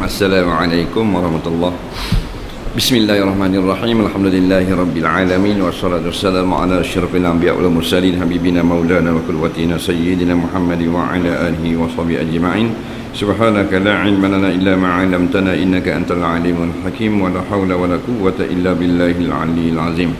Assalamualaikum warahmatullahi. Bismillahirrahmanirrahim. Alhamdulillahi rabbil alamin wassalatu wassalamu ala asyrafil anbiya wal mursalin habibina maulana wa qudwatina sayyidina Muhammadin wa ala alihi wa sahbihi ajma'in. Subhanaka la ilma lana illa ma 'allamtana innaka antal alimul hakim wa la haula wa la quwwata illa billahil aliyyil azim.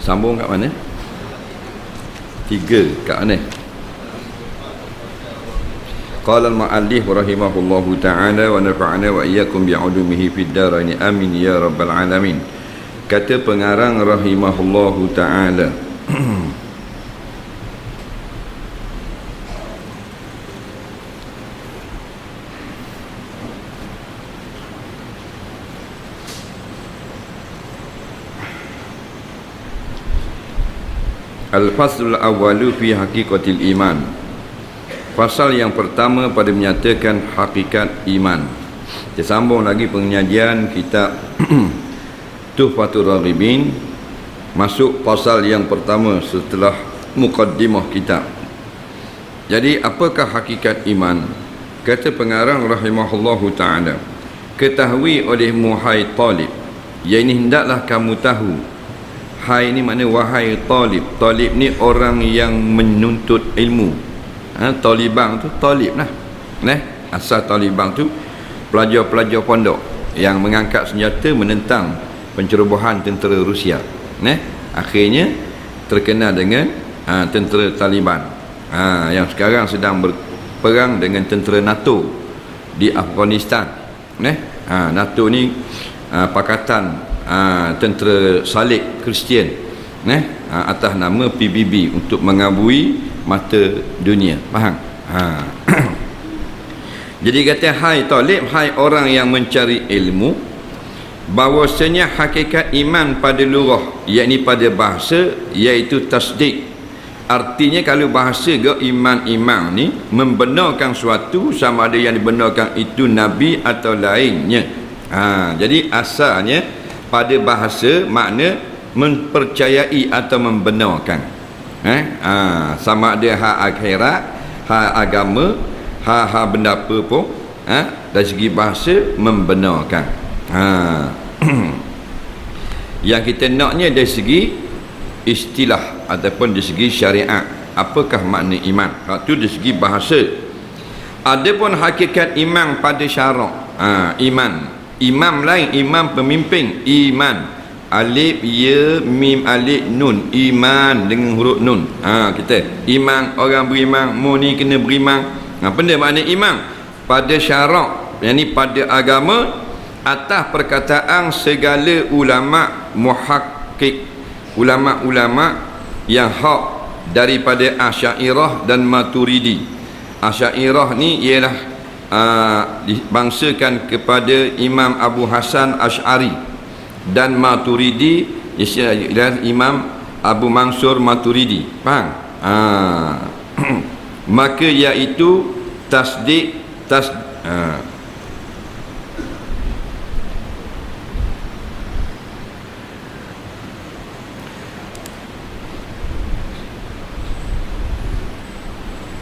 Sambung kat mana? 3 kat mana? Qala al-mu'allif rahimahullahu ta'ala wa nafa'ana wa iyyakum bi'ulumihi fid dharain amin ya rabbal alamin. Kata pengarang rahimahullahu ta'ala, Al-Faslul Awwalu fi Haqiqatil Iman. Fasal yang pertama pada menyatakan hakikat iman. Kita sambung lagi penyajian kitab Tuhfatul Raghibin. Masuk fasal yang pertama setelah muqaddimah kitab. Jadi apakah hakikat iman? Kata pengarang rahimahullahu ta'ala, ketahui olehmu hai talib, yang ini hendaklah kamu tahu. Hai ni makna wahai talib. Talib ni orang yang menuntut ilmu. Talibang tu talib lah. Asal talibang tu pelajar-pelajar pondok yang mengangkat senjata menentang pencerobohan tentera Rusia. Akhirnya terkenal dengan tentera Taliban. Yang sekarang sedang berperang dengan tentera NATO di Afghanistan. NATO ni pakatan tentera Salib Kristian atas nama PBB untuk mengabui mata dunia. Faham? Jadi kata hai talib, hai orang yang mencari ilmu, bahawasanya hakikat iman pada lurah, yakni pada bahasa, iaitu tasdik. Artinya kalau bahasa iman ni membenarkan suatu, sama ada yang dibenarkan itu Nabi atau lainnya. Jadi asalnya pada bahasa makna mempercayai atau membenarkan. Sama ada hak akhirat, hak agama, hak benda apa pun, dari segi bahasa membenarkan. Yang kita naknya dari segi istilah ataupun dari segi syariat, apakah makna iman? Itu dari segi bahasa. Adapun hakikat iman pada syarak, iman imam lain, imam pemimpin, iman alif ya mim alif nun, iman dengan huruf nun. Kita iman, orang beriman, mu ni kena beriman. Benda makna iman pada syarak, yakni pada agama, atas perkataan segala ulama muhakkik, ulama-ulama yang hak daripada Asy'ariyah dan Maturidi. Asy'ariyah ni ialah dibangsakan kepada Imam Abu Hasan Asy'ari, dan Maturidi ialah Imam Abu Mansur Maturidi. Faham? Maka iaitu tasdik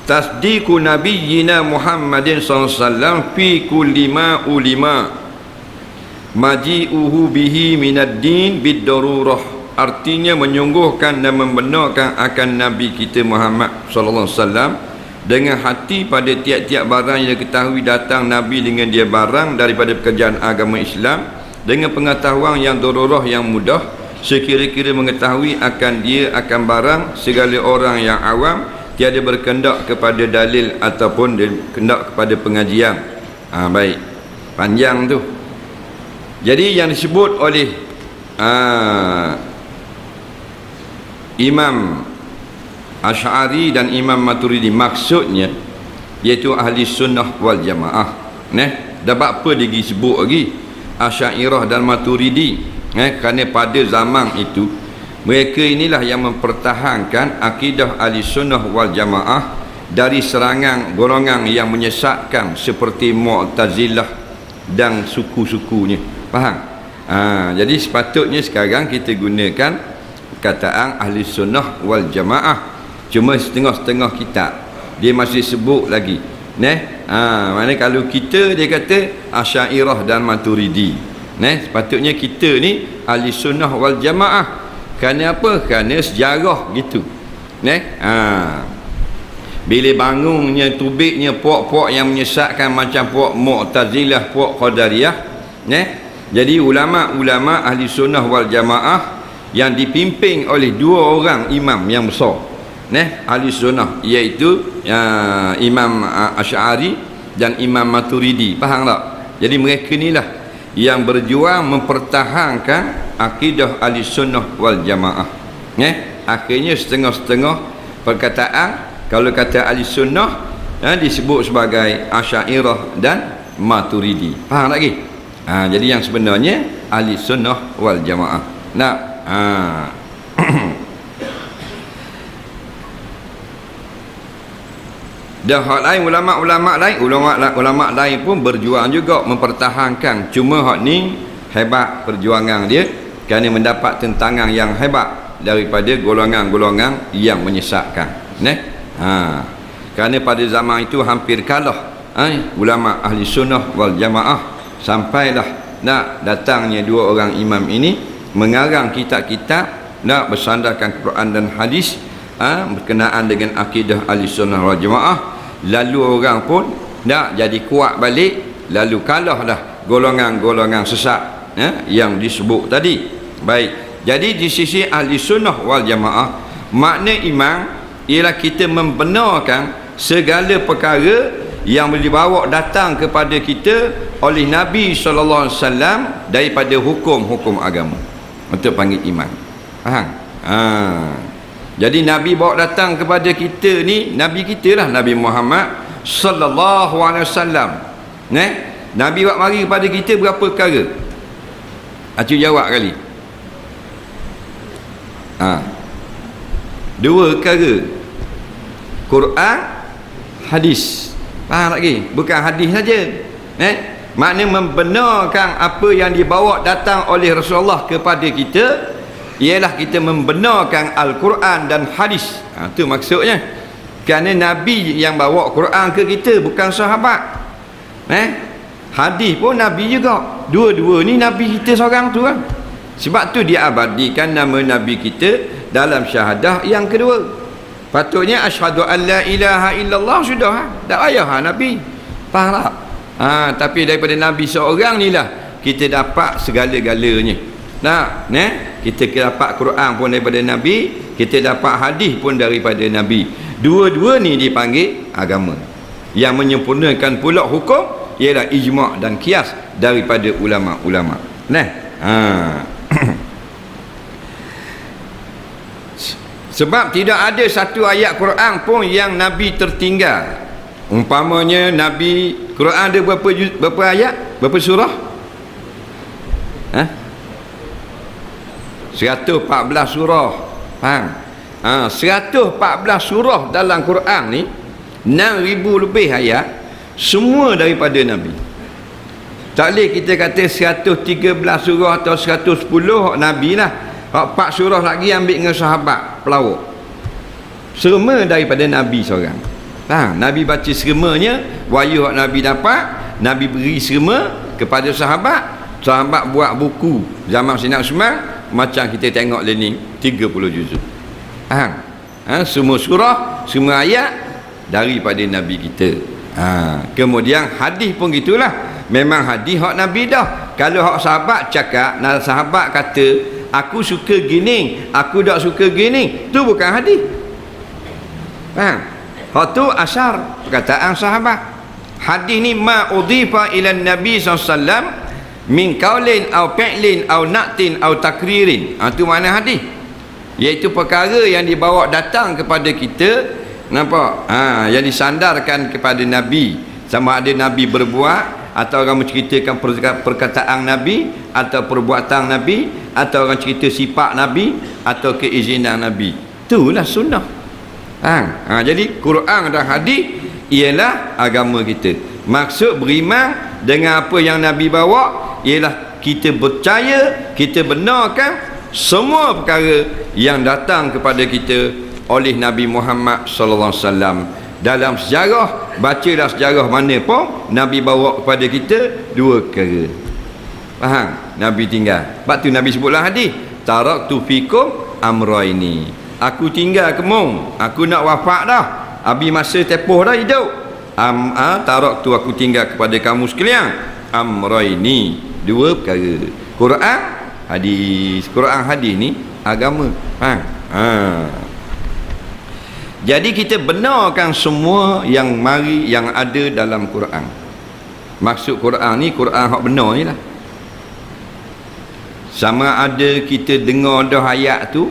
tasdiqu nabiyyina Muhammadin sallallahu alaihi wasallam fi kulli ma ulima maji'uhu bihi minad din bid-darurah. Artinya menyungguhkan dan membenarkan akan Nabi kita Muhammad sallallahu alaihi wasallam dengan hati pada tiap-tiap barang yang diketahui datang Nabi dengan dia barang daripada pekerjaan agama Islam, dengan pengetahuan yang darurah, yang mudah, sekira-kira mengetahui akan dia akan barang segala orang yang awam tiada berkendak kepada dalil ataupun berkendak kepada pengajian. Baik, panjang tu. Jadi yang disebut oleh Imam Asy'ari dan Imam Maturidi, maksudnya iaitu ahli sunnah wal jamaah. Dapat apa dia sebut lagi Asy'ariyah dan Maturidi? Kerana pada zaman itu mereka inilah yang mempertahankan akidah ahli sunnah wal jamaah dari serangan golongan yang menyesatkan seperti Mu'tazilah dan suku-sukunya. Faham? Jadi sepatutnya sekarang kita gunakan kataan ahli sunnah wal jamaah. Cuma setengah-setengah kitab dia masih sebut lagi. Mana kalau kita dia kata Asy'ariyah dan Maturidi. Sepatutnya kita ni ahli sunnah wal jamaah. Kerana apa? Kerana sejarah gitu. Bila bangunnya tubiknya puak-puak yang menyesatkan macam puak Mu'tazilah, puak Qadariyah, jadi ulama-ulama ahli sunnah wal jamaah yang dipimpin oleh dua orang imam yang besar, ahli sunnah, iaitu Imam Asy'ari dan Imam Maturidi. Faham tak? Jadi mereka inilah yang berjuang mempertahankan akidah ahli sunnah wal jamaah. Akhirnya setengah-setengah perkataan kalau kata ahli sunnah disebut sebagai Asy'ariyah dan Maturidi. Faham lagi? Jadi yang sebenarnya ahli sunnah wal jamaah. Dan hak lain ulama lain pun berjuang juga mempertahankan. Cuma hak ni hebat perjuangan dia kerana mendapat tentangan yang hebat daripada golongan-golongan yang menyesatkan. Kerana pada zaman itu hampir kalah ulama ahli sunnah wal jamaah, sampailah datangnya dua orang imam ini mengarang kitab-kitab bersandarkan Quran dan hadis berkenaan dengan akidah ahli sunnah wal jamaah. Lalu orang pun jadi kuat balik, lalu kalah dah golongan-golongan sesat yang disebut tadi. Baik, jadi di sisi ahli sunnah wal jamaah, makna iman ialah kita membenarkan segala perkara yang dibawa datang kepada kita oleh Nabi SAW daripada hukum-hukum agama. Untuk panggil iman. Faham? Jadi Nabi bawa datang kepada kita ni, Nabi kita lah, Nabi Muhammad sallallahu alaihi wasallam. Nabi buat mari kepada kita berapa perkara? Acik jawab kali. Dua perkara. Quran, hadis. Faham lagi? Bukan hadis saja. Makna membenarkan apa yang dibawa datang oleh Rasulullah kepada kita ialah kita membenarkan Al-Quran dan hadis. Itu maksudnya. Kerana Nabi yang bawa Quran ke kita, bukan sahabat. Hadis pun Nabi juga. Dua-dua ni Nabi kita seorang tu kan. Sebab tu dia abadikan nama Nabi kita dalam syahadah yang kedua. Patutnya asyhadu an la ilaha illallah sudah, tak payah Nabi. Faham tak? Tapi daripada Nabi seorang ni lah kita dapat segala-galanya. Kita dapat Quran pun daripada Nabi, kita dapat hadis pun daripada Nabi. Dua-dua ni dipanggil agama. Yang menyempurnakan pula hukum ialah ijma' dan qiyas daripada ulama-ulama. Sebab tidak ada satu ayat Quran pun yang Nabi tertinggal. Umpamanya Nabi Quran ada berapa ayat? Berapa surah? 114 surah. Faham? 114 surah dalam Quran ni, 6,000 lebih ayat, semua daripada Nabi. Tak boleh kita kata 113 surah atau 110 Nabi lah. 4 surah lagi ambil dengan sahabat pelawak. Semua daripada Nabi seorang. Nabi baca semuanya, wahyu Nabi dapat, Nabi beri semua kepada sahabat. Sahabat buat buku zaman Sayyidina Uthman, macam kita tengok ni 30 juzuk. Semua surah, semua ayat daripada Nabi kita. Kemudian hadis pun gitulah. Memang hadis hak Nabi dah. Kalau hak sahabat cakap, sahabat kata aku suka gini, aku tak suka gini, tu bukan hadis. Hak tu asar, perkataan sahabat. Hadis ni ma udhifa ila Nabi SAW min qaulin au fi'lin au na'tin au takririn. Itu makna hadis. Iaitu perkara yang dibawa datang kepada kita, nampak? Yang disandarkan kepada Nabi, sama ada Nabi berbuat, atau orang menceritakan perkataan Nabi, atau perbuatan Nabi, atau orang cerita sifat Nabi, atau keizinan Nabi. Itulah sunnah. Jadi Quran dan hadis ialah agama kita. Maksud beriman dengan apa yang Nabi bawa ialah kita percaya, kita benarkan semua perkara yang datang kepada kita oleh Nabi Muhammad sallallahu alaihi wasallam. Dalam sejarah, bacalah sejarah mana pun Nabi bawa kepada kita dua perkara. Faham? Nabi tinggal. Sebab tu Nabi sebutlah hadis, taraktu fikum amraini. Aku tinggal kemung, aku nak wafat dah. Abi masa tepoh dah hidup. Taraktu, aku tinggal kepada kamu sekalian amraini, dua perkara. Quran, hadis. Quran, hadis ni agama. Faham? Jadi kita benarkan semua yang ada dalam Quran. Maksud Quran ni, Quran hak benar ni lah. Sama ada kita dengar dah ayat tu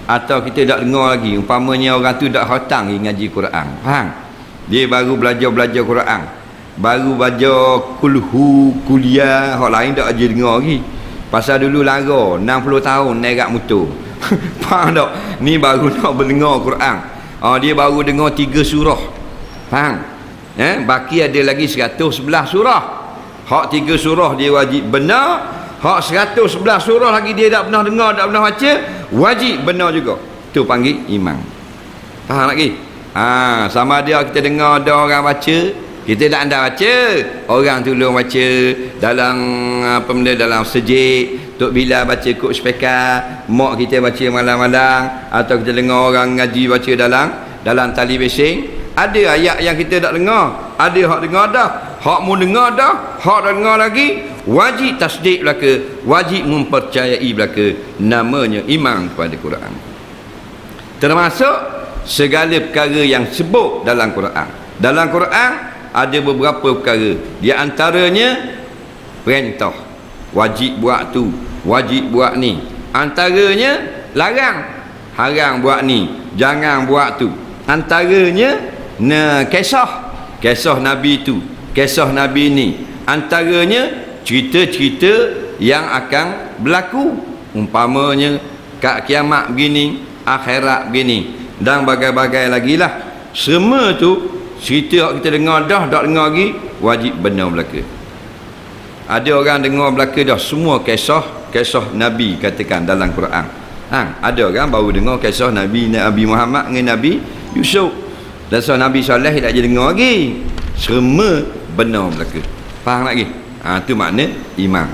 atau kita tak dengar lagi. Umpamanya orang tu tak khatam ngaji Quran. Faham? Dia baru belajar Quran. Baru belajar kulhu, kuliah, hak lain tak aja dengar lagi. Pasal dulu lara 60 tahun naik motor. Faham tak? Ni baru nak mendengar Quran. Dia baru dengar 3 surah. Faham? Baki ada lagi 111 surah. Hak 3 surah dia wajib benar. Hak 111 surah lagi dia tak pernah dengar, tak pernah baca, wajib benar juga. Tu panggil iman. Faham lagi? Sama dia kita dengar ada orang baca, kita tak anda baca, orang tolong baca dalam apa benda, dalam sejik. Tok Bila baca kod speaker, mak kita baca malam-malam, atau kita dengar orang ngaji baca dalam tali bising. Ada ayat yang kita tak dengar, ada hak dengar dah, hak mu dengar dah, hak tak dengar lagi, wajib tasdik belaka, wajib mempercayai belaka. Namanya iman kepada Quran. Termasuk segala perkara yang sebut dalam Quran. Dalam Quran ada beberapa perkara, di antaranya perintah, wajib buat tu, wajib buat ni. Antaranya larang, haram buat ni, jangan buat tu. Antaranya kisah Nabi tu, kisah Nabi ni. Antaranya cerita-cerita yang akan berlaku, umpamanya kat kiamat begini, akhirat begini, dan bagai-bagai lagi lah. Semua tu cerita kita dengar dah, tak dengar lagi, wajib benar belaka. Ada orang dengar belaka dah semua kisah Nabi katakan dalam Quran. Ada orang baru dengar kisah Nabi Muhammad dengan Nabi Yusuf. Dan so Nabi Saleh tak je dengar lagi. Semua benar belaka. Faham lagi? Tu makna iman.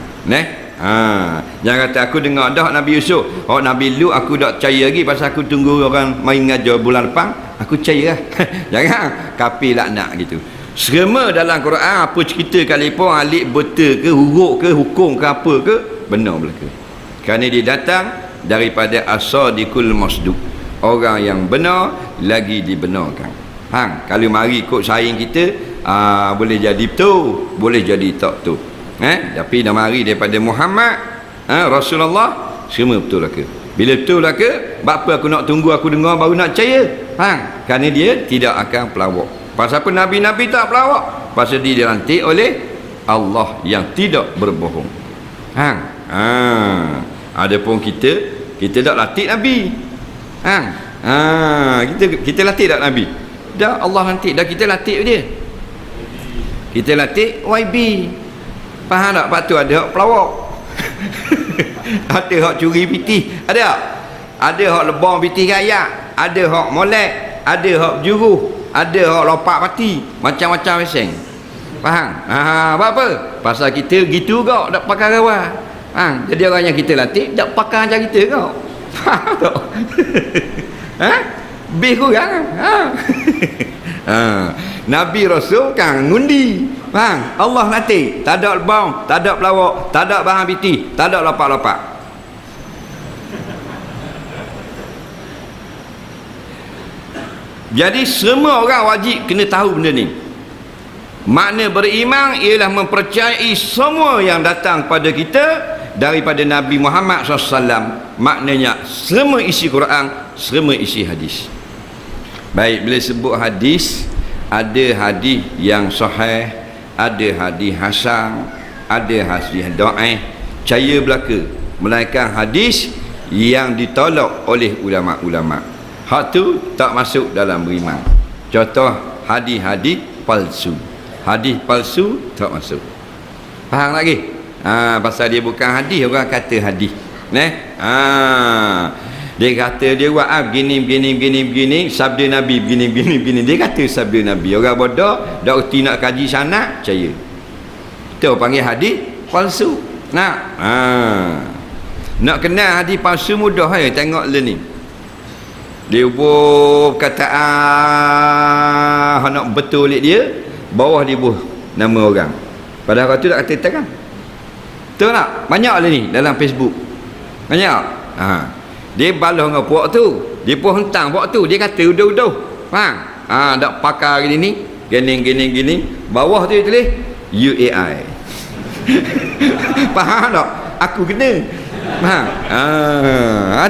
Jangan kata aku dengar dah Nabi Yusuf, Nabi Lut aku tak percaya lagi pasal aku tunggu orang main ngajar bulan depan, aku percaya lah. Jangan kafir laknat gitu. Semua dalam Quran, apa cerita kalipun, alif betul ke, huruf ke, hukum ke, apa ke, benar belaka. Kerana dia datang daripada as-sadiqul masduq, orang yang benar lagi dibenarkan. Kalau mari ikut saing kita, boleh jadi betul, boleh jadi tak betul. Tapi dah mari daripada Muhammad, Rasulullah, semua betul lah ke. Bila betul lah ke, apa aku nak tunggu, aku dengar baru nak percaya. Kerana dia tidak akan pelawak. Pasal apa Nabi-Nabi tak pelawak? Pasal dia dilantik oleh Allah yang tidak berbohong. Adapun kita tak latih Nabi. Kita latih tak Nabi? Dah Allah nanti, dah kita latih dia. Kita latih YB. Faham tak? Lepas tu ada hak pelawak. Ada hak curi pitih. Ada tak? Ada hak lebong pitih gaya. Ada hak molek. Ada hak berjuruh. Ada hak lopak pati. Macam-macam meseng. Faham? Apa? Pasal kita gitu kau, tak pakai rawa. Jadi orang yang kita latih tak pakai macam kita kau. Faham tak? Lebih kurang. Nabi Rasul kan ngundi. Allah latih, tak ada lebong, tak ada pelawak, tak ada bahan pitih, tak ada lopak-lopak. Jadi semua orang wajib kena tahu benda ni. Makna beriman ialah mempercayai semua yang datang pada kita daripada Nabi Muhammad SAW. Maknanya semua isi Quran, semua isi hadis. Baik, bila sebut hadis, ada hadis yang sahih, ada hadis hasan, ada hadis dhaif, percaya belaka. Melainkan hadis yang ditolak oleh ulama-ulama, hak tu tak masuk dalam beriman. Contoh hadis-hadis palsu. Hadis palsu tak masuk. Faham lagi? Pasal dia bukan hadis, orang kata hadis. Dia kata dia buat begini, sabda Nabi begini. Dia kata sabda Nabi. Orang bodoh dak erti nak kaji sanad, percaya. Kita panggil hadis palsu. Nak kenal hadis palsu mudah ya, tengok le ni. Dia buat kataan nak betul dia, bawah dia buat nama orang. Padahal tu tak kata tekan. Betul tak? Banyak le ni dalam Facebook. Banyak. Dia balas dengan puak tu, dia pun hentang puak tu, dia kata udah faham? Dak pakar gini ni, gini, bawah tu dia tulis UAI. Faham tak? Aku kena. Faham?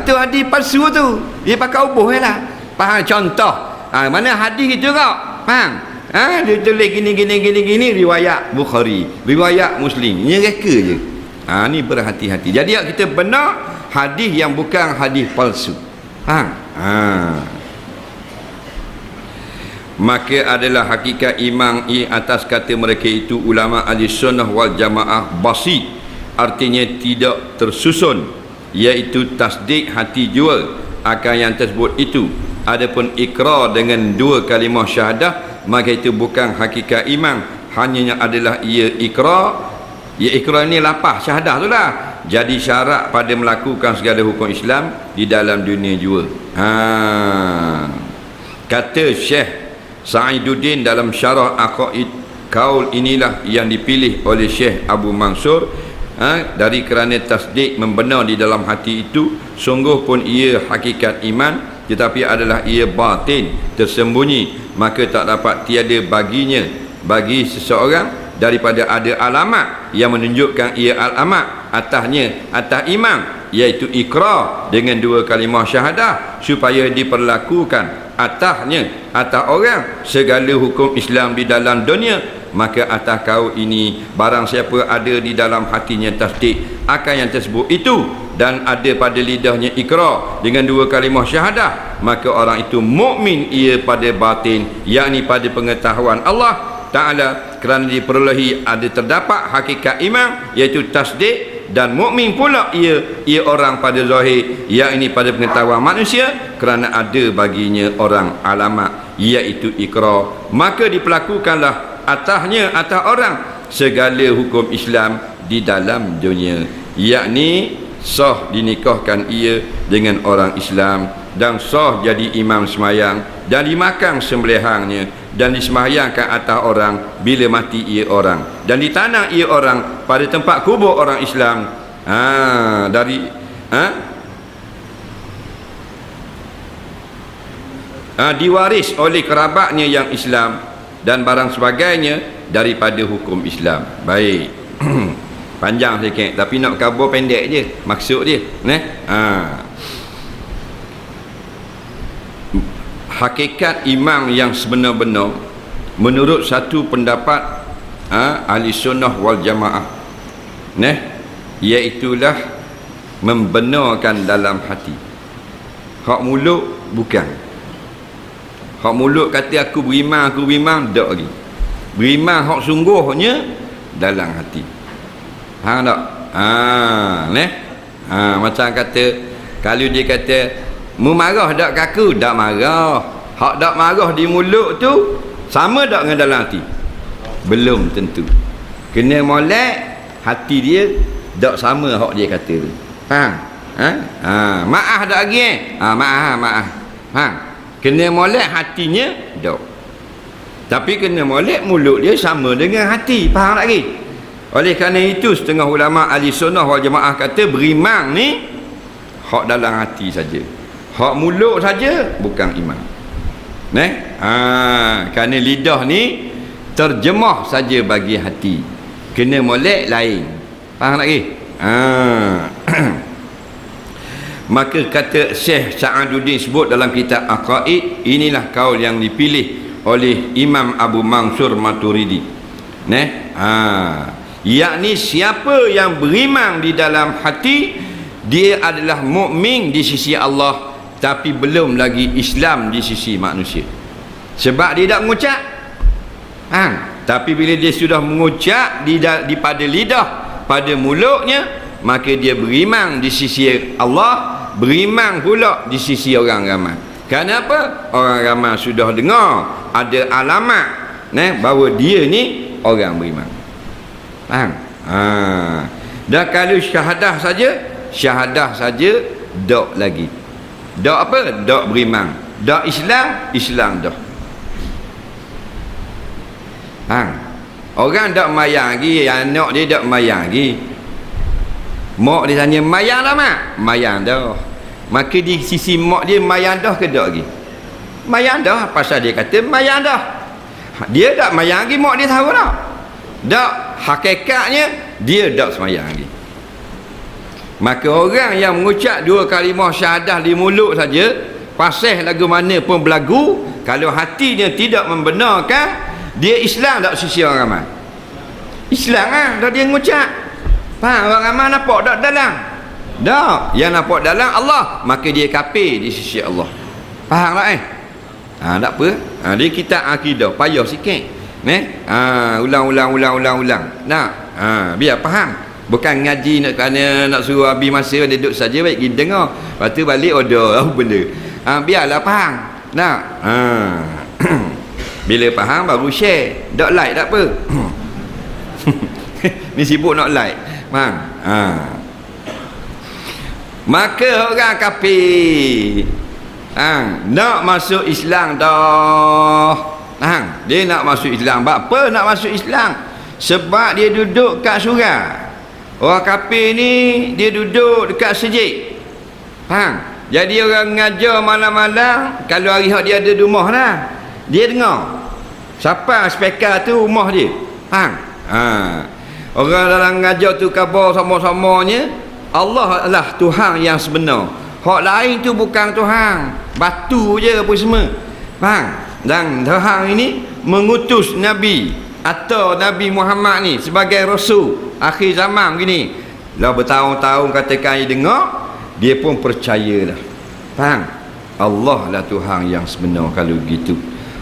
Tu hadis palsu tu, dia pakai ubuh lah. Faham? Contoh, mana hadis itu kau? Faham? Dia tulis gini, riwayat Bukhari, riwayat Muslim, ni reka je. Ni berhati-hati. Jadi kita benar hadis yang bukan hadis palsu. Maka adalah hakikat iman atas kata mereka itu ulama ahli sunnah wal jamaah basit, artinya tidak tersusun, iaitu tasdik hati jua akan yang tersebut itu. Adapun ikrar dengan dua kalimah syahadah, maka itu bukan hakikat iman, hanya adalah ia ikrar. Ikrar ni lapah syahadah tu lah, jadi syarat pada melakukan segala hukum Islam di dalam dunia jua. Kata Syekh Sa'iduddin dalam syarah Aqaid, kaul inilah yang dipilih oleh Syekh Abu Mansur, dari kerana tasdik membenar di dalam hati itu sungguh pun ia hakikat iman, tetapi adalah ia batin, tersembunyi, maka tak dapat tiada baginya bagi seseorang daripada ada alamat yang menunjukkan ia alamat atas iman, iaitu ikrar dengan dua kalimah syahadah, supaya diperlakukan atas orang segala hukum Islam di dalam dunia. Maka atas kau ini, barang siapa ada di dalam hatinya tasdik akan yang tersebut itu, dan ada pada lidahnya ikrar dengan dua kalimah syahadah, maka orang itu mukmin ia pada batin, yakni pada pengetahuan Allah Ta'ala, kerana diperolehi ada terdapat hakikat iman, iaitu tasdik, dan mukmin pula ia orang pada zahir, yakni pada pengetahuan manusia, kerana ada baginya orang alamat, iaitu ikrar. Maka diperlakukanlah atas orang segala hukum Islam di dalam dunia, yakni sah dinikahkan ia dengan orang Islam, dan sah jadi imam semayang, dan dimakan sembelihangnya, dan disembahyangkan atas orang bila mati ia orang, dan ditanam ia orang pada tempat kubur orang Islam, diwaris oleh kerabatnya yang Islam, dan barang sebagainya daripada hukum Islam. Baik. Panjang sikit tapi nak kabur pendek je maksud dia. Hakikat iman yang sebenar-benar menurut satu pendapat ahli sunnah wal jamaah, iaitulah membenarkan dalam hati. Hak mulut bukan. Hak mulut kata aku beriman tak lagi. Beriman hak sungguhnya dalam hati. Faham tak? Macam kata, kalau dia kata mu marah tak kaku, tak marah. Hak tak marah di mulut tu sama tak dengan dalam hati? Belum tentu. Kena molek hati dia tak sama hak dia kata tu. Faham? Maaf tak lagi maaf. Faham? Kena molek hatinya tak. Tapi kena molek mulut dia sama dengan hati. Faham tak lagi? Oleh kerana itu setengah ulama ahli sunnah wal jamaah kata beriman ni hak dalam hati saja. Hak mulut saja bukan iman. Kerana lidah ni terjemah saja bagi hati. Kena molek lain. Faham lagi? Maka kata Syekh Sa'aduddin sebut dalam kitab Aqaid, inilah kaul yang dipilih oleh Imam Abu Mansur Maturidi. Yakni siapa yang beriman di dalam hati, dia adalah mukmin di sisi Allah, tapi belum lagi Islam di sisi manusia. Sebab dia tak mengucap. Tapi bila dia sudah mengucap di pada lidah, pada mulutnya, maka dia beriman di sisi Allah, beriman pula di sisi orang ramai. Kenapa? Orang ramai sudah dengar ada alamat bahawa dia ni orang beriman. Faham? Dan kalau syahadah saja dak lagi. Dak apa? Dak beriman. Dak Islam dah. Orang dak mayang lagi, anak dia dak mayang lagi. Mak dia tanya mayang dah mak? Mayang dah. Maka di sisi mak dia mayang dah ke dak lagi? Mayang dah, pasal dia kata mayang dah. Dia dak mayang lagi, mak dia tahu tak? Dak, hakikatnya dia dak semayang lagi. Maka orang yang mengucap dua kalimah syahadah di mulut saja, pasal lagu mana pun berlagu, kalau hatinya tidak membenarkan, dia Islam tak sisi orang ramai? Islam dah dia mengucap. Faham? Orang ramai nampak tak dalam? Tak. Yang nampak dalam Allah, maka dia kafir di sisi Allah. Faham tak tak apa. Dia kitab akidah, payah sikit. Ulang. Nak? Biar faham. Bukan ngaji nak kerana nak suruh habis masa dia duduk saja, baik kita dengar. Lepas tu balik order apa benda. Biarlah faham. Nak? Bila faham baru share. Tak like tak apa. Ni sibuk nak like. Faham? Maka orang kafir nak masuk Islam dah. Dia nak masuk Islam. Apa nak masuk Islam? Sebab dia duduk kat surau. Orang kafir ni dia duduk dekat masjid. Faham? Jadi orang ngajar malam-malam, kalau hari hak dia ada di rumah lah, dia dengar. Siapa speaker tu rumah dia. Faham? Orang dalam ngajar tu khabar sama-samanya Allah adalah Tuhan yang sebenar. Hak lain tu bukan Tuhan, batu je apa semua. Faham? Dan Tuhan ini mengutus Nabi atau Nabi Muhammad ni sebagai Rasul akhir zaman begini. Dah bertahun-tahun katakan dia dengar, dia pun percaya dah. Faham? Allah lah Tuhan yang sebenar kalau gitu.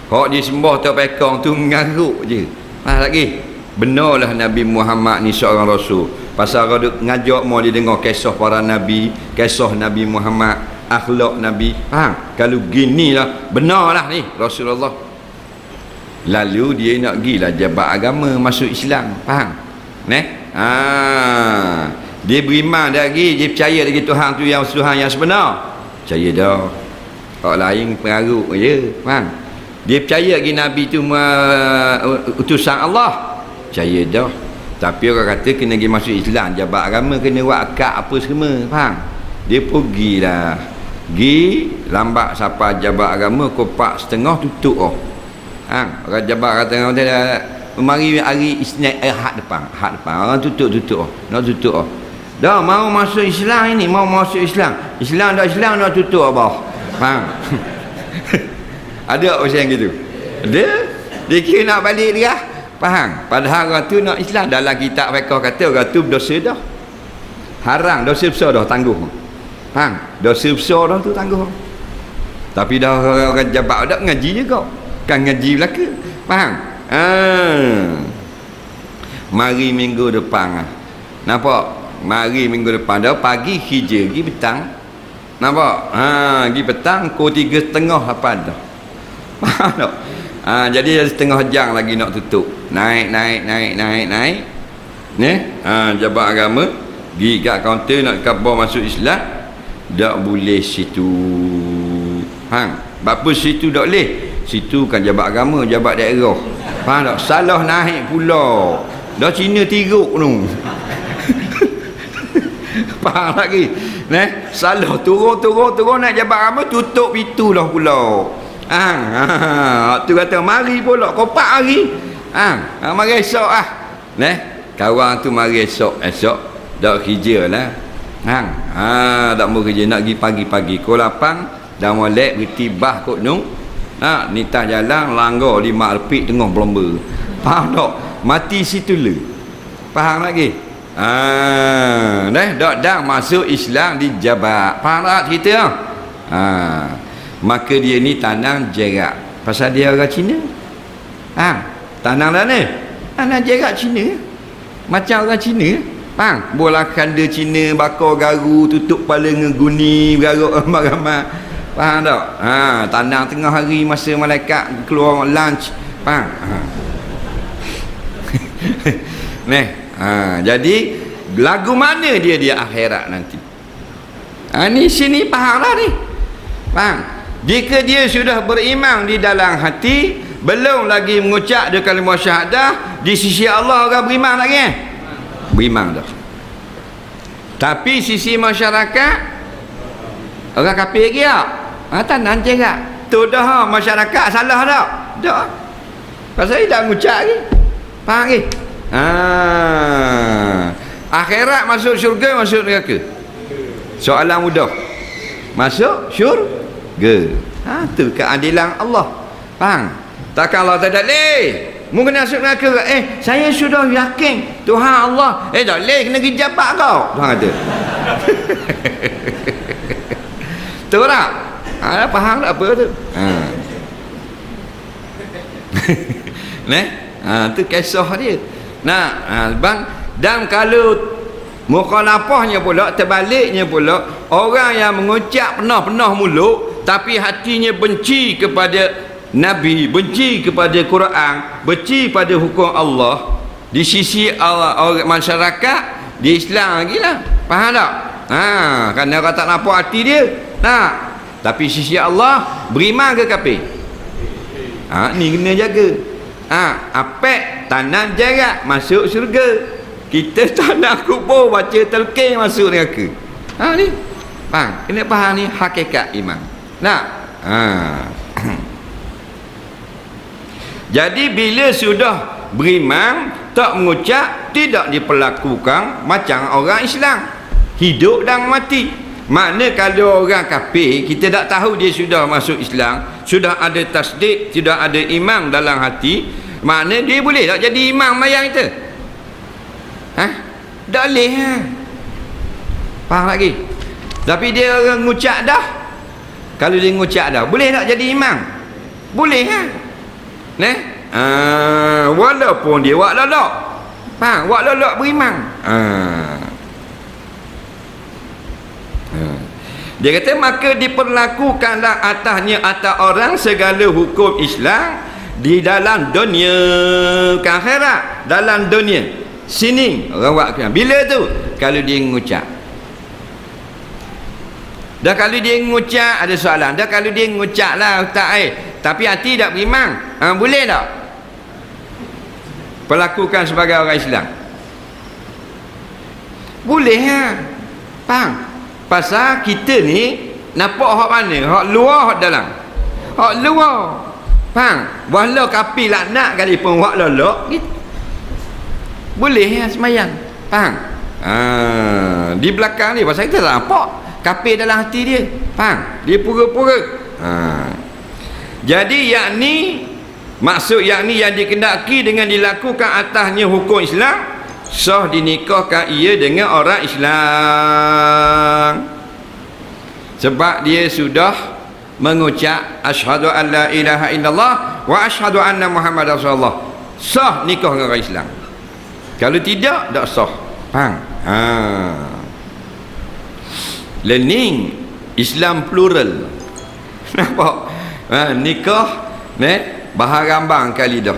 Hak dia sembah tak pekong tu mengaruk je. Faham lagi? Benarlah Nabi Muhammad ni seorang Rasul. Pasal orang ngajak mau dia dengar kisah para Nabi, kisah Nabi Muhammad, akhlak Nabi. Faham? Kalau ginilah benarlah ni Rasulullah. Lalu dia nak gilah jabat agama masuk Islam. Faham? Dia beriman lagi, dia percaya lagi Tuhan tu yang Tuhan yang sebenar. Percaya dah. Orang lain pengaruh je. Faham? Dia percaya lagi Nabi tu utusan Allah. Percaya dah. Tapi orang kata kena pergi masuk Islam, jabat agama kena buat akad apa semua. Faham? Dia pergilah. Pergi lambat sampai jabat agama pukul 4:30 tutup oh. Orang jabat kata mari hari Isnin Ahad depan. Orang tutup oh. Nak tutup oh. Dah mau masuk Islam ini, mau masuk Islam. Islam nak tutup abah. Faham? Ada orang gitu. Dia kira nak balik dia. Faham? Padahal orang tu nak Islam. Dalam kitab fiqh kata orang tu berdosa dah. Haram, dosa besar dah tangguh. Faham? Dosa besar dah tu tangguh. Tapi dah orang jabat dah ngaji juga. Kan ngaji belaka. Faham? Mari minggu depan. Nampak? Mari minggu depan dah pagi hijau, pergi petang. Nampak? Pergi petang pukul 3:30 apa dah. Faham tak? Jadi setengah jam lagi nak tutup. Naik. Jabat agama pergi kat kaunter nak khabar masuk Islam, tak boleh situ. Faham? Apa situ tak boleh? Situ kan jabat agama, jabat daerah. Faham tak? Salah naik pula. Dah Cina tiruk tu. Faham lagi? Salah turun naik jabat agama, tutup pintu lah pula. Tu kata mari pula kopak hari. Mari esok ah. Kawan tu mari esok dak kerja lah. Tak mau kerja nak pergi pagi-pagi pukul 8 dah molek bertibah kot nu. Nitah jalan langgar 5 alpik tengah berlomba. Faham tak? Mati situ le. Faham lagi? Dak masuk Islam di jabat. Faham tak cerita? Maka dia ni tanam jerak. Pasal dia orang Cina. Tanam dah ni. Tanam jerak Cina. Macam orang Cina. Faham? Bola kanda Cina bakar garu, tutup kepala dengan guni, bergaruk ramai-ramai. Faham tak? Tandang tengah hari masa malaikat keluar lunch. Faham? Jadi lagu mana dia akhirat nanti? Ni sini faham lah ni. Faham? Jika dia sudah beriman di dalam hati, belum lagi mengucap dia kalimah syahadah, di sisi Allah orang beriman lagi beriman dah. Tapi sisi masyarakat orang kafir lagi tak? Tak nanti tak? Tu dah masyarakat salah tak? Tak. Pasal dia tak mengucap lagi. Faham lagi? Akhirat masuk syurga, masuk neraka? Soalan mudah. Masuk syurga. Tu keadilan Allah. Faham? Takkan Allah tak boleh mungkin masuk neraka. Saya sudah yakin Tuhan Allah. Tak boleh, kena pergi jabat kau, Tuhan kata. Tahu tak? Faham tak apa tu? Tu kisah dia. Bang, dan kalau mukhalafahnya pula, terbaliknya pula, orang yang mengucap penuh-penuh mulut tapi hatinya benci kepada Nabi, benci kepada Quran, benci pada hukum Allah, di sisi orang masyarakat, di Islam lagi lah. Faham tak? Kerana orang tak nampak hati dia. Tapi sisi Allah, beriman ke kafir? Ni kena jaga. Apek tanam jarak masuk syurga. Kita tanam kubur baca telkin masuk neraka. Ni faham? Kena faham ni hakikat iman. Jadi bila sudah beriman, tak mengucap, tidak diperlakukan macam orang Islam, hidup dan mati. Makna kalau orang kafir, kita tak tahu dia sudah masuk Islam, sudah ada tasdik, sudah ada iman dalam hati, makna dia boleh tak jadi imam mayang kita? Tak boleh. Faham lagi? Tapi dia orang ngucap dah. Kalau dia ngucap dah, boleh tak jadi imam? Boleh walaupun dia wak lolok. Faham? Wak lolok beriman. Dia kata maka diperlakukanlah atasnya atas orang segala hukum Islam di dalam dunia ke akhirat. Dalam dunia sini orang buat kena. Bila tu? Kalau dia mengucap. Dah kalau dia mengucap ada soalan. Dah kalau dia mengucap lah tapi hati tak beriman, boleh tak perlakukan sebagai orang Islam? Boleh. Faham? Pasal kita ni nampak hak mana? Hak luar, hak dalam. Hak luar. Faham? Walau kapi laknat kali pun hak lolok gitu. Boleh semayang. Faham? Di belakang ni pasal kita tak nampak kapi dalam hati dia. Faham? Dia pura-pura. Jadi yakni maksud yakni yang dikendaki dengan dilakukan atasnya hukum Islam, sah dinikahkan ia dengan orang Islam sebab dia sudah mengucap asyhadu an la ilaha illallah wa asyhadu anna muhammadar rasulullah. Sah nikah dengan orang Islam. Kalau tidak, tak sah. Faham? Learning Islam plural. Nampak? Nikah bahar rambang kali dah.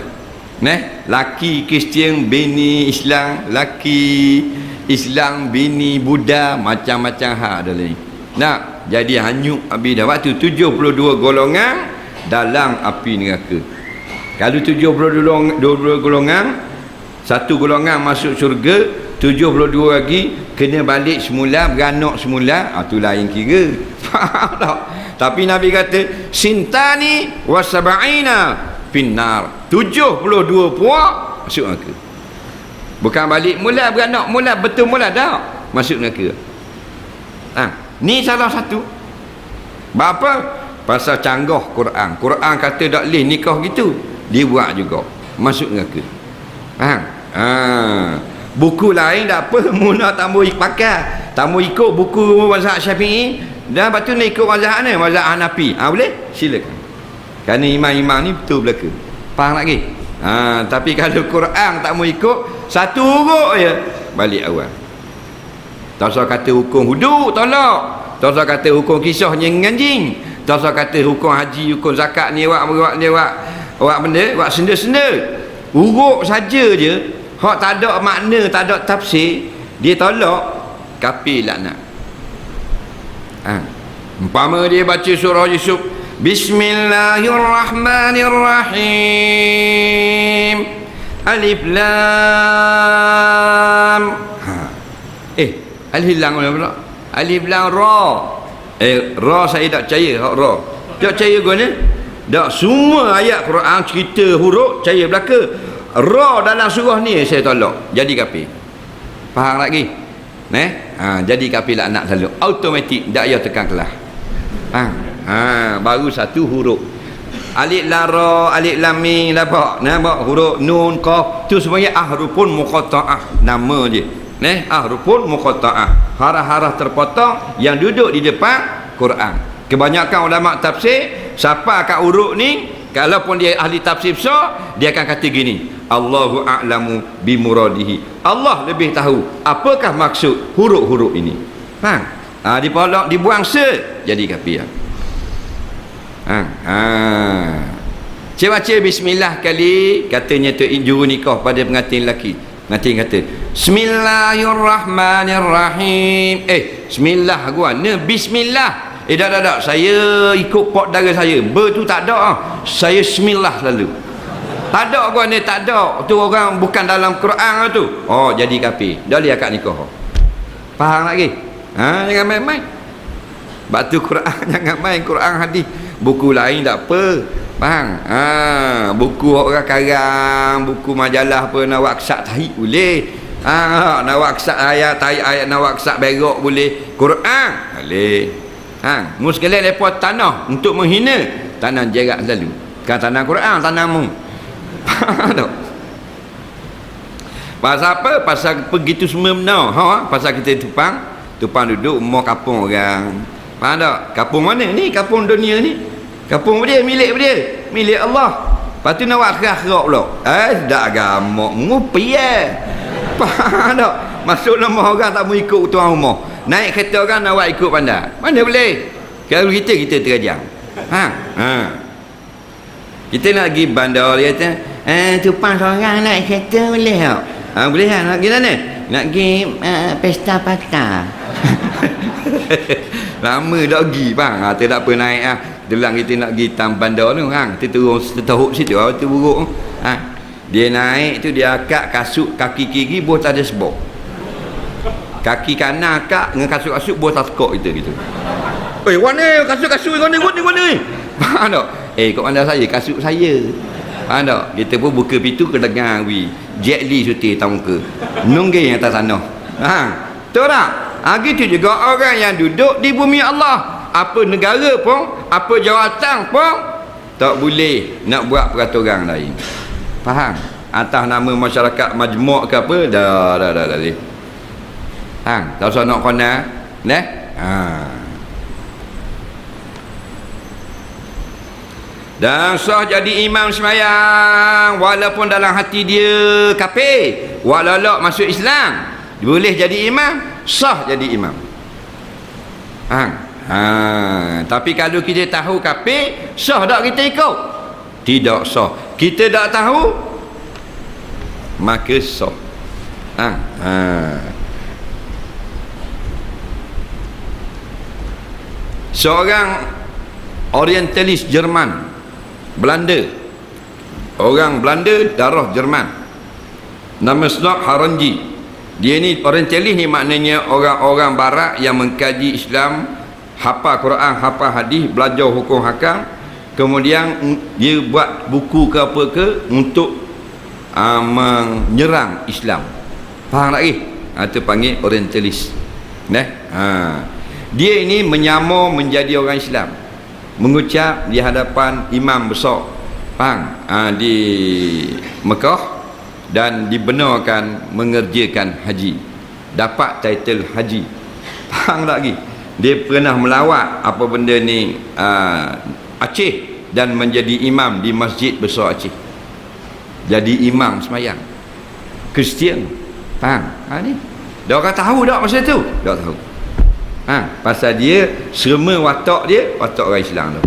Laki Kristian bini Islam, laki Islam bini Buddha, macam-macam hak ada ni. Jadi hanyut habis dah. Waktu 72 golongan dalam api neraka. Kalau 72 golongan, satu golongan masuk syurga, 72 lagi kena balik semula, beranak semula. Tu lain kira. Faham tak? Tapi Nabi kata sintani wasab'ina finnar, 72 puak masuk neraka. Bukan balik mula, beranak mula, betul mula dah masuk neraka. Ni salah satu. Bapa? Pasal canggah Quran. Quran kata tak boleh nikah gitu, dia buat juga masuk neraka. Faham? Buku lain tak apa, muna tamu pakai, tamu ikut buku mazhab Syafi'i, dah lepas tu nak ikut mazhab ni, mazhab Hanafi. Boleh? Silakan. Kerana imam-imam ni betul belaka. Faham lagi? Tapi kalau Quran tak mau ikut, satu huruf je balik awal. Tak usah kata hukum hudud, tolak. Tak usah kata hukum kisahnya dengan anjing. Tak usah kata hukum haji, hukum zakat ni awak benda, awak senda-senda. Uruk saja je, hak tak ada makna, tak ada tafsir, dia tolak, kafir laknat. Umpama dia baca surah Yusuf, Bismillahirrahmanirrahim, Alif Lam. Alif Lam mana pula? Alif Lam Ra. Ra saya tak percaya, hak Ra. Tak percaya guna? Tak, semua ayat Quran cerita huruf percaya belaka. Ra dalam surah ni saya tolak, jadi kafir. Faham lagi? Jadi kafir laknat selalu. Automatik, tak payah tekan kelas. Baru satu huruf. Alif lam ra, alif lam mim, nampak huruf nun qaf tu semuanya ahrufun muqatta'ah, nama je. Ahrufun muqatta'ah, harah-harah terpotong yang duduk di depan Quran. Kebanyakan ulama tafsir siapa kat huruf ni, kalaupun dia ahli tafsir besar, dia akan kata gini, Allahu a'lamu bimuradihi, Allah lebih tahu apakah maksud huruf-huruf ini. Faham? Dipolak, dibuang jadi kafir. Saya baca bismillah kali, katanya tu juru nikah pada pengantin lelaki. Pengantin kata Bismillahirrahmanirrahim. Bismillah gua ne bismillah. Tak, saya ikut pot darah saya, tu tak ada. Saya bismillah selalu. Tak ada gua ni, tak ada. Tu orang bukan dalam Quran tu. Jadi kafir. Dah lihat kat nikah. Faham lagi? Jangan main-main. Batu Quran jangan main, Quran hadis. Buku lain tak apa. Faham? Buku orang karang, buku majalah apa, nak waksak tahi boleh. Nak waksak ayat nak waksak berok boleh. Quran boleh. Mu sekalian lepas tanah untuk menghina, tanah jerak selalu. Kan tanah Quran, tanahmu. Faham? Pasal apa? Pasal begitu semua benar. Pasal kita tupang duduk mau kapung orang. Faham tak? Kapung mana ni? Kapung dunia ni. Kapung dia, milik dia, milik Allah. Lepas tu nak buat akhirat pula. Dah agama ngupi Faham tak? Masuk nama orang tak mau ikut tuan rumah. Naik kereta orang nak buat ikut pandai. Mana boleh? Kalau kita terajang. Kita nak pergi bandar, dia kata, tupang seorang naik kereta boleh tak? Boleh tak? Nak pergi mana? Nak pergi pesta patah. Lama dah pergi bang. Tak apa naik Delang kita nak pergi tam bandar tu kita turun setahuk situ tu buruk. Dia naik tu, dia akak kasut kaki kiri boh tak ada sebab. Kaki kanan akak dengan kasut-kasut boh tak sekok gitu. Mana kasut-kasut mana? Faham tak? Kau pandai saya, kasut saya. Faham tak? Kita pun buka pintu ke dengar Jet Li suti tahun ke nungging atas sana. Betul tak? Gitu juga orang yang duduk di bumi Allah, apa negara pun, apa jawatan pun tak boleh nak buat peraturan lain. Faham? Atas nama masyarakat majmuk ke apa, dah boleh. Tak usah nak kena dan sah jadi imam sembahyang walaupun dalam hati dia kafir, walau masuk Islam, boleh jadi imam, sah jadi imam. Tapi kalau kita tahu kafir, sah tak kita ikut? Tidak sah. Kita tak tahu, maka sah. Seorang orientalis Jerman, Belanda, orang Belanda darah Jerman, nama Snob Haranji. Dia ni orientalis ni maknanya orang-orang barat yang mengkaji Islam, hafal Quran, hafal hadis, belajar hukum hakam, kemudian dia buat buku ke apa ke untuk menyerang Islam. Faham lagi? Itu panggil orientalis. Dia ini menyamar menjadi orang Islam, mengucap di hadapan imam besar di Mekah, dan dibenarkan mengerjakan haji, dapat title haji. Faham lagi? Dia pernah melawat apa benda ni Aceh, dan menjadi imam di masjid besar Aceh, jadi imam semayang Kristian. Faham? Ni Dia orang tahu tak masa tu? Tak tahu. Pasal dia semua watak dia watak orang Islam tu.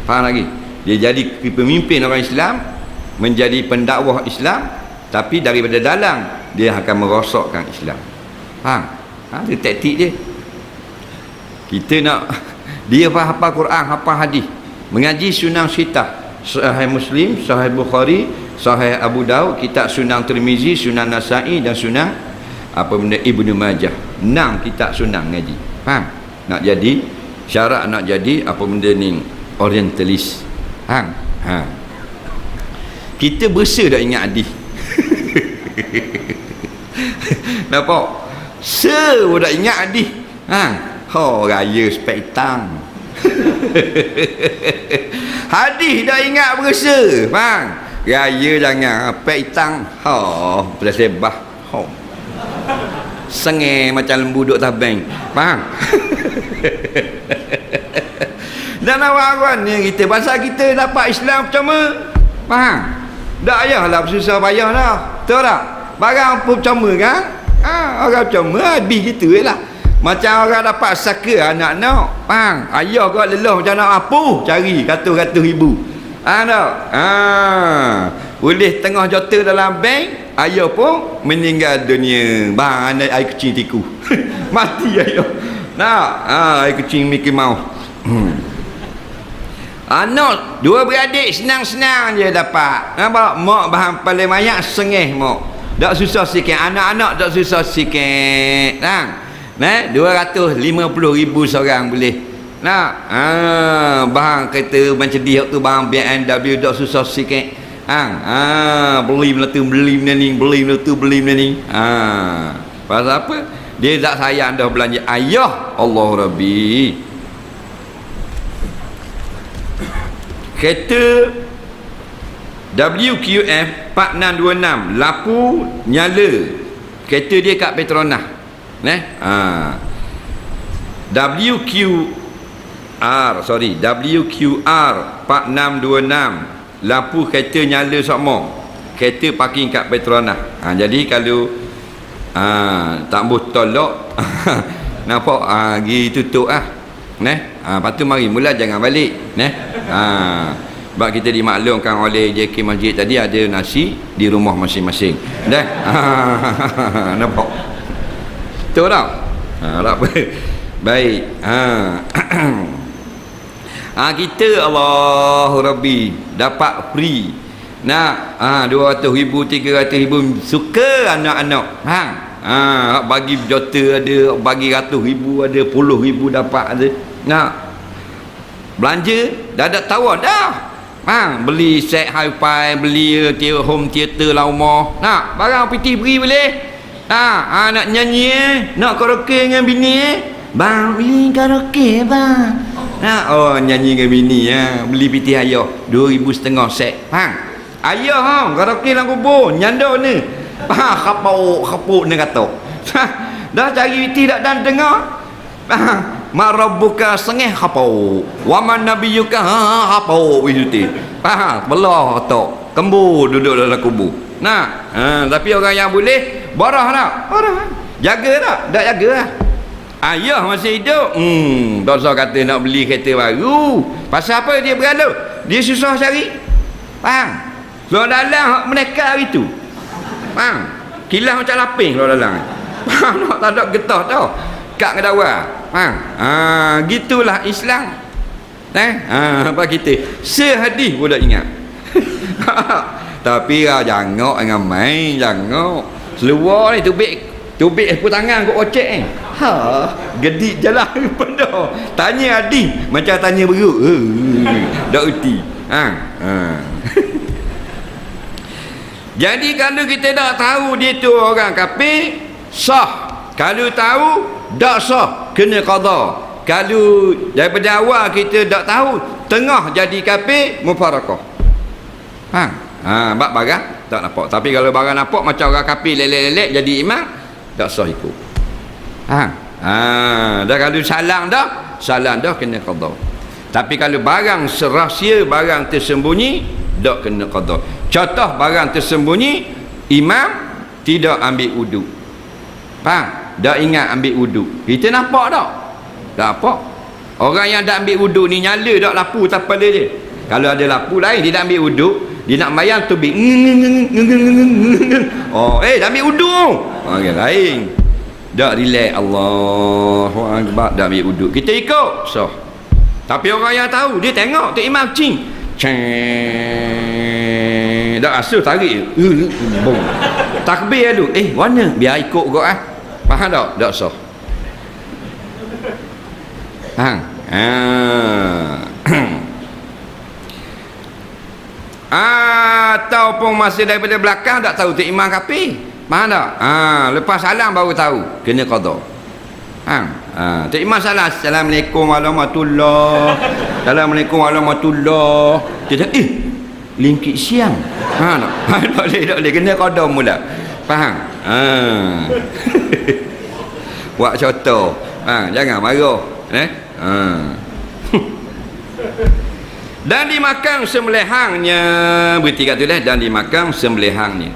Faham lagi? Dia jadi pemimpin orang Islam, menjadi pendakwah Islam, tapi daripada dalam dia akan merosakkan Islam. Faham? Itu taktik dia. Kita nak dia hafal Quran, hafal hadis, mengaji Sunan Sittah, Sahih Muslim, Sahih Bukhari, Sahih Abu Daud, kitab Sunan Tirmizi, Sunan Nasa'i dan Sunan Ibnu Majah. 6 kitab sunan ngaji. Faham? Nak jadi syarat, nak jadi apa benda ni, orientalis. Faham? Kita bersa dah ingat hadis. Nampak? Pun dah ingat hadis. Raya spek tang. Hadis dah ingat bersa. Faham? Raya jangan spek tang. Dah sebah. Sengih macam lembu duduk tabeng. Faham? Dan awal-awal ni kita, pasal kita dapat Islam percuma. Faham? Tak payahlah bersusah payah dah. Betul tak? Barang pun percuma kan? Orang percuma habis gitu je lah. Macam orang dapat saka anak-anak. Faham? Ayah kau lelah macam nak apa cari ratus-ratus ribu. Boleh tengah jota dalam bank, ayah pun meninggal dunia. Anak air kecil tiku. Mati ayah. Air kecil Mickey Mouse. Anak dua beradik senang-senang je dapat. Nampak? Mak bahan paling banyak sengih mak. Tak susah sikit. Anak-anak tak susah sikit. 250,000 seorang boleh. Bahan kereta macam dia tu, bahan BMW tak susah sikit. Beli melatu, beli ni, beli melatu, beli ni. Pasal apa? Dia tak sayang dah belanja. Ayah Allah Rabbi. Kereta WQF 4626 lampu nyala. Kereta dia kat Petronas. WQR 4626 lampu kereta nyala semua. Kereta parking kat Petronas. Jadi kalau tak boleh tolak nampak pergi tutup lepas tu mari mula jangan balik sebab kita dimaklumkan oleh JK Masjid tadi ada nasi di rumah masing-masing. Nampak? Betul tak? Tak apa. Baik. Kita Allah Rabbi dapat free. 200,000, 300,000 suka anak-anak. Bagi jota ada, bagi ratus ribu ada, puluh ribu dapat ada. Belanja dah ada tawar dah. Beli set hi-fi, beli home theater lah rumah. Barang piti beri boleh. Nak nyanyi nak karaoke dengan bini bang, beli karaoke bang. Nyanyi dengan bini beli piti ayah 2,500 set. Ayah karaoke dalam kubur nyanda ni. Khapuk ni kata. Dah cari piti tak dan dengar. Marabbuka sengih khapuk. Wa man nabiyuka khapuk wisuti. Belah tok. Kembur duduk dalam kubur. Tapi orang yang boleh barah tak? Barah. Jaga tak? Tak jaga lah. Ayah masih hidup. Tak usah kata nak beli kereta baru. Pasal apa dia bergaduh? Dia susah cari. Kalau dalam mereka hari tu. Kilas macam laping kalau dalam. Tak ada getah tau. Kak kedawar. Gitulah Islam. Apa kita sehadis pun dah ingat. Tapi jangan dengan main, jangan seluar ni tubik sepuluh tangan kot ocek ni. Gedik jalan pada tanya hadis macam tanya beruk. Dak erti. Jadi kalau kita tak tahu dia tu orang kafir, sah. Kalau tahu tak sah, kena qada. Kalau daripada awal kita tak tahu, tengah jadi kafir, mufarakah. Bab barang tak nampak. Tapi kalau barang nampak macam orang kafir lelek-lelek jadi imam, tak sah ikut. Dah kalau salang dah kena qada. Tapi kalau barang serahsia, barang tersembunyi, tak kena qada. Contoh barang tersembunyi, imam tidak ambil wudu. Faham? Dah ingat ambil wuduk. Kita nampak tak? Tak apa. Orang yang dah ambil wuduk ni nyala tak lampu tapal dia. Kalau ada lampu lain dia dah ambil wuduk, dia nak bayang tubik. Oh, dah ambil wuduk. Okey, lain. Dak relax, Allahu akbar, dah ambil wuduk. Kita ikut. So. Tapi orang yang tahu, dia tengok tu imam cing. Dak rasa tarik. Bom. Takbir dulu. Mana? Biar ikut kau ah. Faham tak? Tak sah. Faham? Ataupun masih daripada belakang tak tahu tu imam kafir. Faham tak? Lepas salam baru tahu kena qada. Tu imam salam, Assalamualaikum warahmatullahi. Assalamualaikum warahmatullahi. Dia lingkit siang. Tak boleh kena qada mula. Faham? Buat contoh. Jangan marah. Dan dimakan sembelihangnya. Berarti kata dah, dan dimakan sembelihangnya.